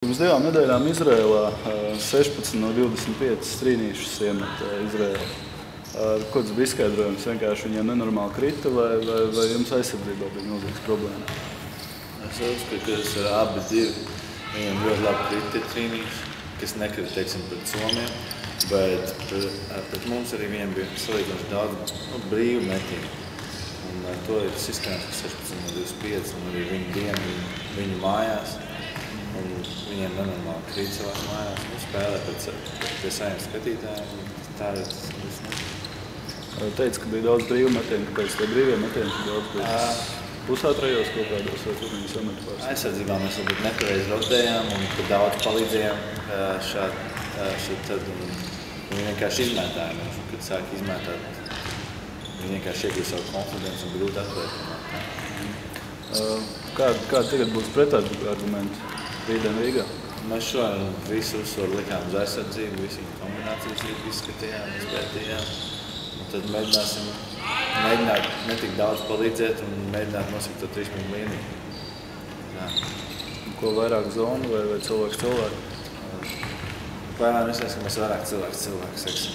Pirms 2 nedēļām Izrēlā 16 no 25 strīnīšus iemet Izrēlā. Ko tas bija izskaidrojums? Vienkārši viņiem nenormāli krita vai jums aizsardzībā bija milzīgas problēmas? Es uzskatu, ka tas ir abi divi. Viņiem ļoti labi krita trīnīši, kas nekrita, teiksim, pret Somiem, bet pret mums arī viņiem bija salīdzinoši daudz brīvu metienu. Un to ir izskanējis 16 no 25 un arī viņu dienu viņu mājās. Un viņiem nenormāli krīt savās mājās. Spēlē pie saviem skatītājiem. Tā ir tas. Teica, ka bija daudz brīvu metienu, kāpēc tie brīvie metieni bija daudz bija pusātrajos kaut kādos, vai tur viņi samet pārs? Aizsardzībā mēs varbūt nepareizi rotējām un ka daudz palīdzējām šeit tad. Viņi vienkārši izmētāja mums, un kad sāk izmētāt, viņi vienkārši iegūst savu konfidenci un grūti atpēt. Kādi tagad būs pretargumenti rītdien Rīgā? Mēs šodien visu uzsvaru likām uz aizsardzību, visi kombinācijas izskatījām, izvērtījām. Un tad mēģināsim ne tik daudz palīdzēt un mēģināt nosakt to 3 punktu līniju. Ko vairāk zonu vai cilvēku? Vairāk es esmu, ka mēs vairāk cilvēku seksim.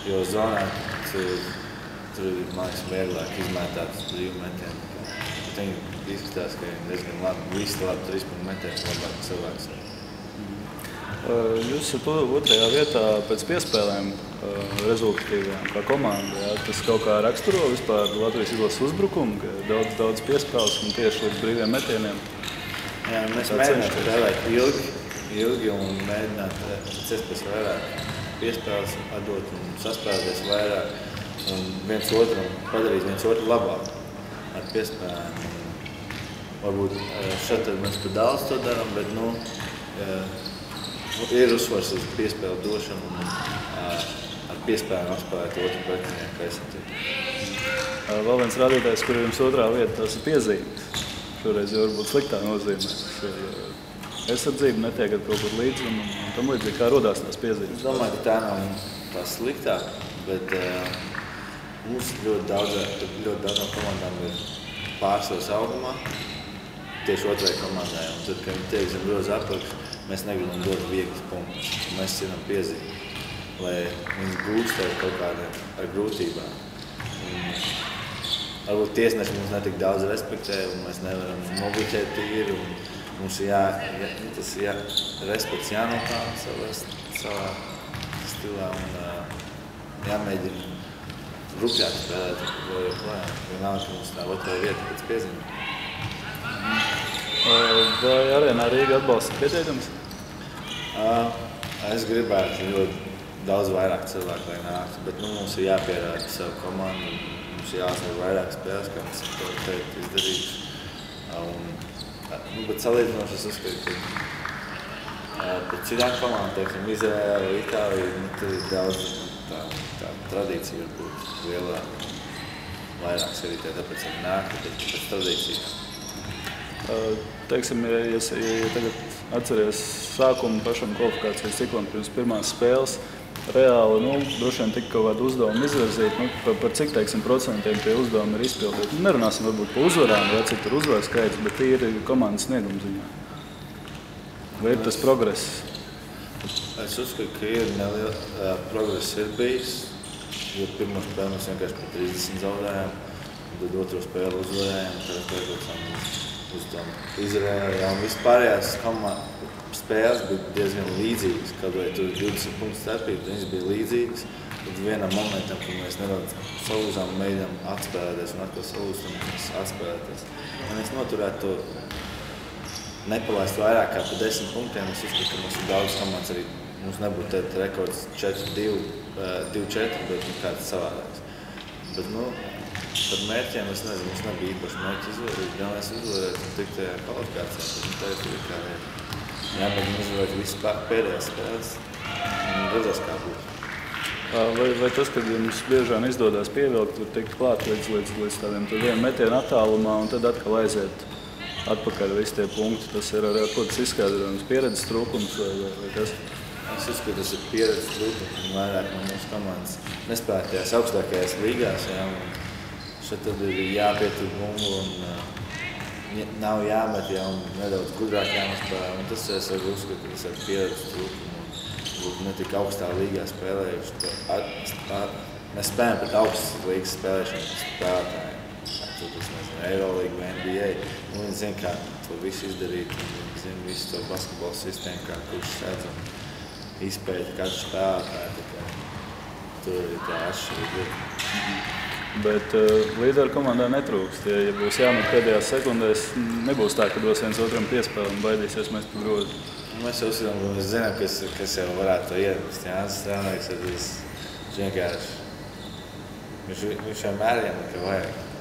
Jo zonā tur ir, man liekas, vieglāk izmētāt brīvu metienu. Viņi izskatās, ka viņi diezgan labi, visi labi 3 punktu metienu, labāk cilvēks. Jūs esat 2. vietā pēc piespēlēm rezultatīvajām kā komanda. Jā? Tas kaut kā raksturo vispār Latvijas izlases uzbrukumu, ka daudz piespēles un tieši līdz brīviem metieniem. Jā, mēs mēģinām spēlēt ilgi un mēģināt pēc iespējas vairāk piespēles atdot un saspēlēties vairāk un padarīt viens otru labāk ar piespēlēm. Varbūt šeit mēs par daudz to darām, bet ir uzsvars uz piespēlu došanu un ar piespēlēm apspēlēt otru pretinieku aizsardzību. Vēl viens rādītājs, kur ir jums 2. vieta, tas ir piezīmes. Šoreiz jau varbūt sliktā nozīmē. Aizsardzība netiek kaut kur līdzi un tam līdzīgi kā rodās tās piezīmes. Es domāju, ka tā nav tā sliktā, bet mums ļoti daudzām komandām ir pārsvars augumā, tieši otrai komandai. Un tad, kad viņi tiek zem groza apakš, mēs negribam dot vieglas punktus. Mēs cienam piezīmi, lai viņi gūst kaut kādiem ar grūtībām. Varbūt tiesneši mums netik daudz respektē un mēs nevaram mobiliķēt tīri. Mums ir respekts jānopelna savā stilā un jāmēģina rupjāk spēlēt joprojām. Vienalga, ka mums tā 2. vieta pēc piezīmēm. Vai arēnā Rīga atbalsta pieteikums? Es gribētu ļoti daudz vairāk cilvēku, lai nāktu, bet mums ir jāpierāda savu komandu. Mums jāsaka vairāk spēles, kā mēs to teikt izdarījuši. Bet salīdzinoši es uzskatu, ka pēc citām komandām, teiksim, Izraēla, Itālija, tur ir daudz tā tradīcija varbūt lielāk. Vairāk skatītāji, tāpēc viņi nāk, pēc tradīcijām. Teiksim, ja tagad atceries sākumu pašam kvalifikācijas ciklam pirms pirmās spēles, reāli, droši vien tika kaut kādu uzdevumu izvirzīt, par cik, teiksim, procentiem tie uzdevumi ir izpildīti. Nerunāsim varbūt par uzvarām, vai cik tur uzvaru skaits, bet ir komandas snieguma ziņā. Vai ir tas progress? Es uzskatu, ka ir neliels progress ir bijis, jo pirmo spēli mēs vienkārši par 30 zaudējām, tad otro spēli uzvarējām, tad pēdējām uz Izraēlu, un vispārējās spēles bija diezgan līdzīgas, kad vai tur 20 punktu starpība, viņas bija līdzīgas. Tad vienam momentam, kad mēs nedaudz salūzām, mēģinām atspēlēties un atkal salūstam, atspēlēties. Ja mēs noturētu to nepalaist vairāk kā pa 10 punktiem, es uzskatu, ka mums ir daudz komandas arī. Mums nebūtu tad rekords 4-2-4, bet kāds savādāks. Bet, par mērķiem es nezinu, mums nebija īpaši mērķi izvarēt, galvenais izvarēt un tikt tajā kvalifikācijā. Tā ir kā jāmēģina izvarēt visu pēdējās spēles un redzēs, kā būs. Vai tas, kad jums biežāk izdodas pievilkt, var tikt klāt līdz tādiem vienu metienu attālumā un tad atkal aiziet atpakaļ visi tie punkti, tas ir ar ko tas izskaidrojums, pieredzes trūkums vai kas? Es uzskatu, tas ir pieredzes trūkums un vairāk no mūsu komandas nespēlēt tajās augstākajās līgās. Šeit tad ir jāpietur bumbu un nav jāmet, ja nedaudz gudrāk jānospēlē. Un tas es arī uzskatu, ka tas ir pieredzes trūkums. Būtu ne tik augstā līgā spēlējuši. Mēs spēlējam pret augstas līgas spēlēšanu spēlētājiem. Tad es nezinu, Eirolīga vai NBA. Un viņi zina, kā to visu izdarīt. Viņi zina visu to basketbola sistēmu, kā kurš sēdz un izpēta katru spēlētāju. Tur ir tā atšķirība. Bet līderu komandā netrūkst. Ja būs jāmet pēdējās sekundēs, nebūs tā, ka dos viens otram piespēli un baidīsies mēs pa grozu. Mēs uzskatām, ka mēs zinām, kas jau varētu to iedvest. Jānis Strēlnieks ir vienkārši. Viņš vienmēr iemet, ka vajag.